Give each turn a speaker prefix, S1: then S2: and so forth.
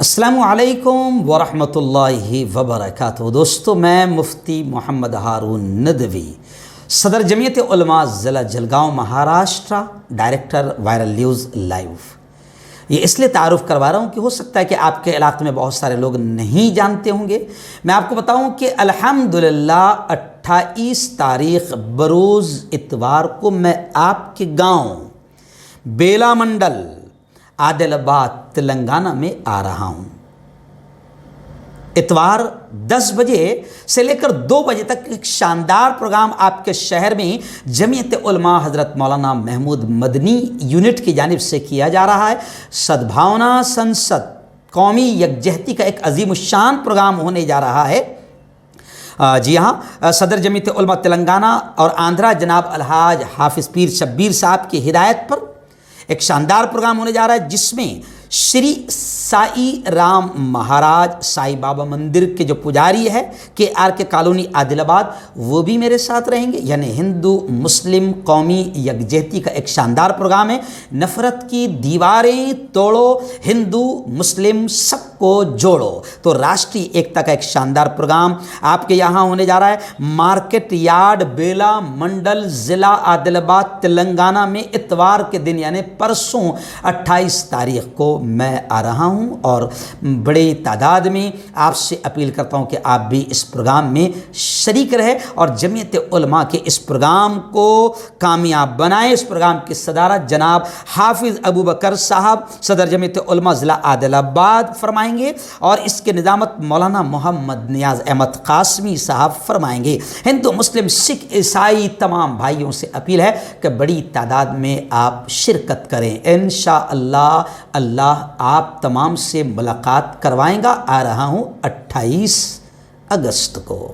S1: السلام علیکم ورحمۃ اللہ وبرکاتہ۔ دوستو، میں مفتی محمد ہارون ندوی، صدر جمعیت علماء ضلع Jalgaon Maharashtra, director viral news live, یہ اس لیے تعارف کروا رہا ہوں کہ ہو سکتا ہے کہ آپ کے علاقے میں بہت سارے لوگ نہیں جانتے ہوں گے۔ میں آپ کو بتاؤں کہ الحمدللہ 28 تاریخ بروز اتوار کو میں آپ کے گاؤں بیلا منڈل عادل آباد تلنگانہ میں آ رہا ہوں۔ اتوار 10 بجے سے لے کر 2 بجے تک ایک شاندار پروگرام آپ کے شہر میں جمعیت علماء حضرت مولانا محمود مدنی یونٹ کی جانب سے کیا جا رہا ہے۔ سدبھاونا سنسد، قومی یکجہتی کا ایک عظیم الشان پروگرام ہونے جا رہا ہے۔ جی ہاں، صدر جمعیت علماء تلنگانہ اور آندھرا جناب الحاج حافظ پیر شبیر صاحب کی ہدایت پر ایک شاندار پروگرام ہونے جا رہا ہے، جس میں شری سائی رام مہاراج سائی بابا مندر کے جو پجاری ہے KR کے کالونی عادل آباد، وہ بھی میرے ساتھ رہیں گے۔ یعنی ہندو مسلم قومی یکجہتی کا ایک شاندار پروگرام ہے۔ نفرت کی دیواریں توڑو، ہندو مسلم سب کو جوڑو، تو راشٹری ایکتا کا ایک شاندار پروگرام آپ کے یہاں ہونے جا رہا ہے۔ مارکیٹ یارڈ بیلا منڈل ضلع عادل آباد تلنگانہ میں اتوار کے دن یعنی پرسوں 28 تاریخ کو میں آ رہا ہوں، اور بڑی تعداد میں آپ سے اپیل کرتا ہوں کہ آپ بھی اس پروگرام میں شریک رہیں اور جمعیت علماء کے اس پروگرام کو کامیاب بنائیں۔ اس پروگرام کی صدارت جناب حافظ ابو بکر صاحب، صدر جمعیت علماء ضلع عادل آباد فرمائیں گے، اور اس کے نظامت مولانا محمد نیاز احمد قاسمی صاحب فرمائیں گے۔ ہندو مسلم سکھ عیسائی تمام بھائیوں سے اپیل ہے کہ بڑی تعداد میں آپ شرکت کریں۔ انشاءاللہ اللہ آپ تمام سے ملاقات کروائیں گا۔ آ رہا ہوں 28 اگست کو۔